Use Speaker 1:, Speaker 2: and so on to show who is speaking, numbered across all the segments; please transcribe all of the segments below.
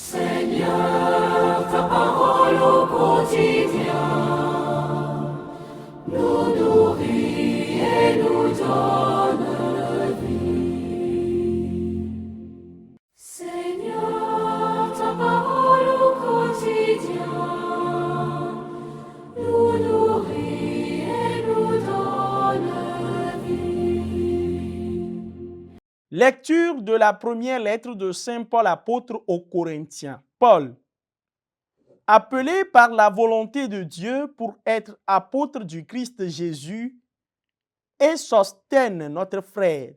Speaker 1: Seigneur, ta parole au quotidien nous nourrit et nous donne vie. Seigneur, ta parole au quotidien nous nourrit et nous donne vie.
Speaker 2: Lecture de la première lettre de Saint Paul apôtre aux Corinthiens. Paul, appelé par la volonté de Dieu pour être apôtre du Christ Jésus, et Sosthène, notre frère,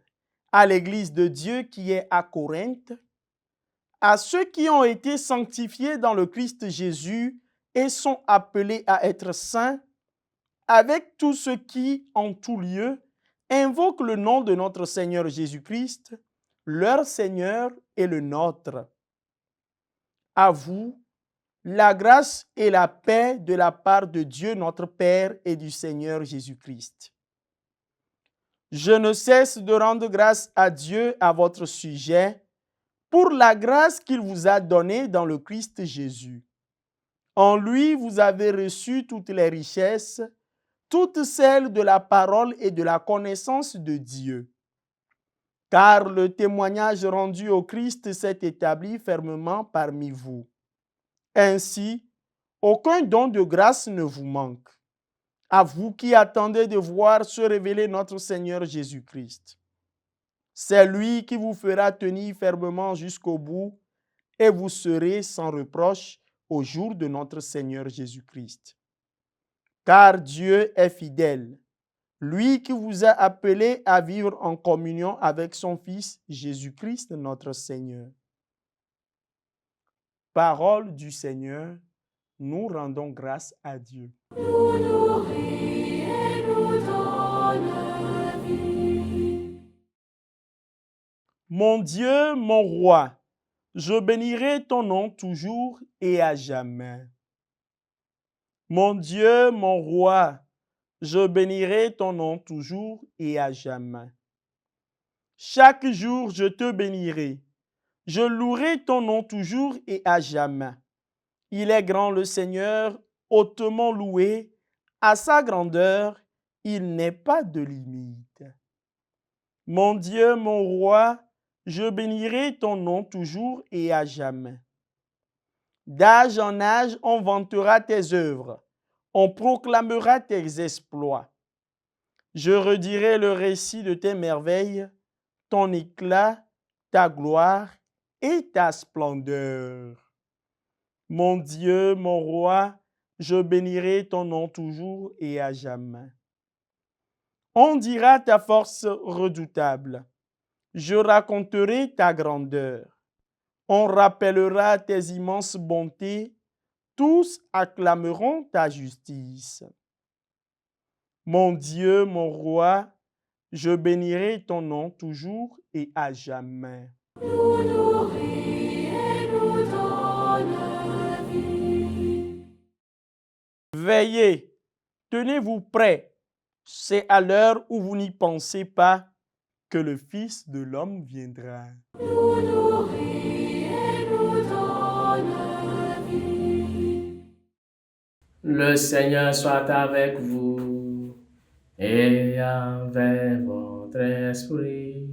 Speaker 2: à l'église de Dieu qui est à Corinthe, à ceux qui ont été sanctifiés dans le Christ Jésus et sont appelés à être saints, avec tous ceux qui, en tout lieu, invoquent le nom de notre Seigneur Jésus-Christ, leur Seigneur et le nôtre. À vous, la grâce et la paix de la part de Dieu notre Père et du Seigneur Jésus-Christ. Je ne cesse de rendre grâce à Dieu à votre sujet pour la grâce qu'il vous a donnée dans le Christ Jésus. En lui, vous avez reçu toutes les richesses, toutes celles de la parole et de la connaissance de Dieu. Car le témoignage rendu au Christ s'est établi fermement parmi vous. Ainsi, aucun don de grâce ne vous manque. À vous qui attendez de voir se révéler notre Seigneur Jésus-Christ. C'est lui qui vous fera tenir fermement jusqu'au bout et vous serez sans reproche au jour de notre Seigneur Jésus-Christ. Car Dieu est fidèle, lui qui vous a appelé à vivre en communion avec son Fils Jésus-Christ notre Seigneur. Parole du Seigneur, nous rendons grâce à Dieu.
Speaker 1: Nous nourrit et nous donne vie.
Speaker 2: Mon Dieu, mon roi, je bénirai ton nom toujours et à jamais. Mon Dieu, mon roi, je bénirai ton nom toujours et à jamais. Chaque jour, je te bénirai. Je louerai ton nom toujours et à jamais. Il est grand le Seigneur, hautement loué. À sa grandeur, il n'est pas de limite. Mon Dieu, mon roi, je bénirai ton nom toujours et à jamais. D'âge en âge, on vantera tes œuvres, on proclamera tes exploits. Je redirai le récit de tes merveilles, ton éclat, ta gloire et ta splendeur. Mon Dieu, mon roi, je bénirai ton nom toujours et à jamais. On dira ta force redoutable. Je raconterai ta grandeur. On rappellera tes immenses bontés. Tous acclameront ta justice. Mon Dieu, mon roi, je bénirai ton nom toujours et à jamais.
Speaker 1: Nous nourrit et nous donne vie.
Speaker 2: Veillez, tenez-vous prêts. C'est à l'heure où vous n'y pensez pas que le Fils de l'homme viendra.
Speaker 1: Nous nourrit et nous donne vie.
Speaker 3: Le Seigneur soit avec vous et avec votre esprit.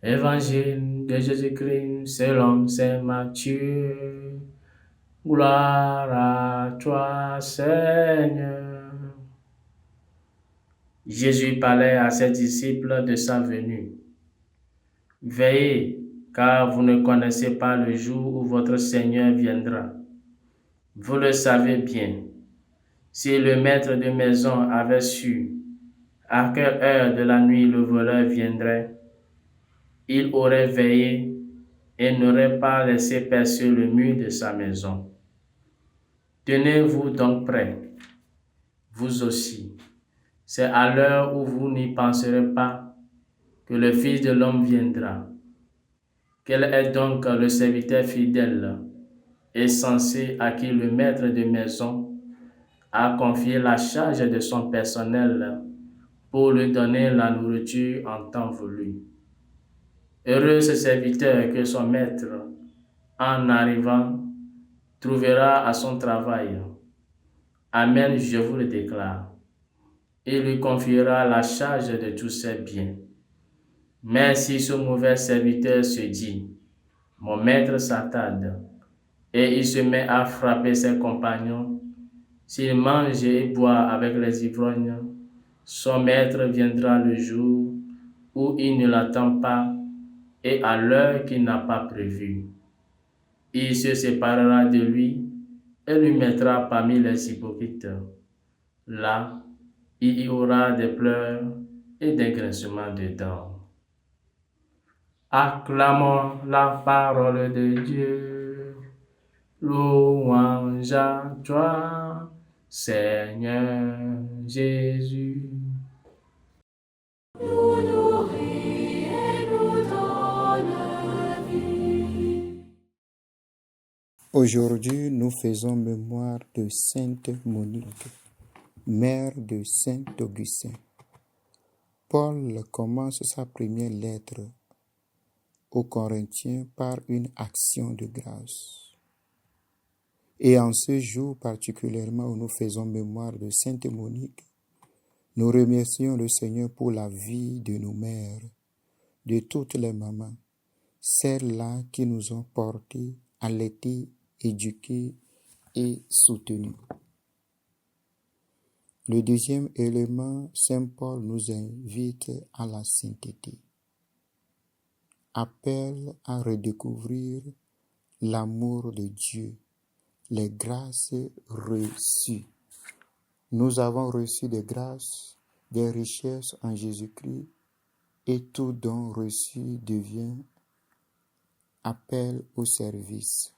Speaker 3: Évangile de Jésus-Christ selon saint Matthieu. Gloire à toi, Seigneur. Jésus parlait à ses disciples de sa venue. Veillez, car vous ne connaissez pas le jour où votre Seigneur viendra. Vous le savez bien. Si le maître de maison avait su à quelle heure de la nuit le voleur viendrait, il aurait veillé et n'aurait pas laissé percer le mur de sa maison. Tenez-vous donc prêts, vous aussi. C'est à l'heure où vous n'y penserez pas que le Fils de l'homme viendra. Quel est donc le serviteur fidèle et sensé à qui le maître de maison a confié la charge de son personnel pour lui donner la nourriture en temps voulu? Heureux ce serviteur que son maître, en arrivant, trouvera à son travail. Amen, je vous le déclare. Il lui confiera la charge de tous ses biens. Mais si ce mauvais serviteur se dit, mon maître s'attarde, et il se met à frapper ses compagnons, s'il mange et boit avec les ivrognes, son maître viendra le jour où il ne l'attend pas et à l'heure qu'il n'a pas prévue. Il se séparera de lui et lui mettra parmi les hypocrites. Là, il y aura des pleurs et des grincements de dents. Acclamons la parole de Dieu. Louange à toi, Seigneur Jésus.
Speaker 1: Nous nourris et nous donne vie.
Speaker 4: Aujourd'hui, nous faisons mémoire de Sainte Monique, mère de Saint Augustin. Paul commence sa première lettre aux Corinthiens par une action de grâce. Et en ce jour particulièrement où nous faisons mémoire de Sainte Monique, nous remercions le Seigneur pour la vie de nos mères, de toutes les mamans, celles-là qui nous ont portés, allaités, éduqués et soutenus. Le deuxième élément, Saint Paul nous invite à la sainteté, appelle à redécouvrir l'amour de Dieu, les grâces reçues. Nous avons reçu des grâces, des richesses en Jésus-Christ, et tout don reçu devient appel au service.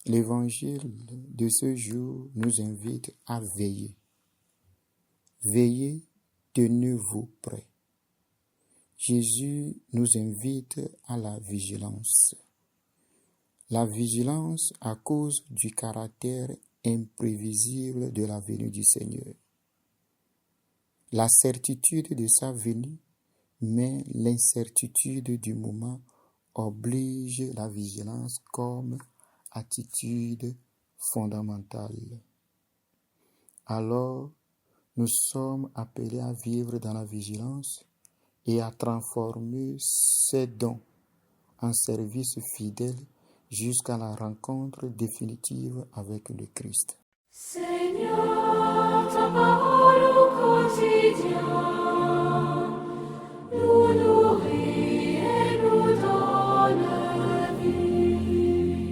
Speaker 4: L'évangile de ce jour nous invite à veiller. Veillez, tenez-vous prêts. Jésus nous invite à la vigilance. La vigilance à cause du caractère imprévisible de la venue du Seigneur. La certitude de sa venue, mais l'incertitude du moment oblige la vigilance comme attitude fondamentale. Alors, nous sommes appelés à vivre dans la vigilance et à transformer ces dons en service fidèle jusqu'à la rencontre définitive avec le Christ.
Speaker 1: Seigneur, ta parole au quotidien, nous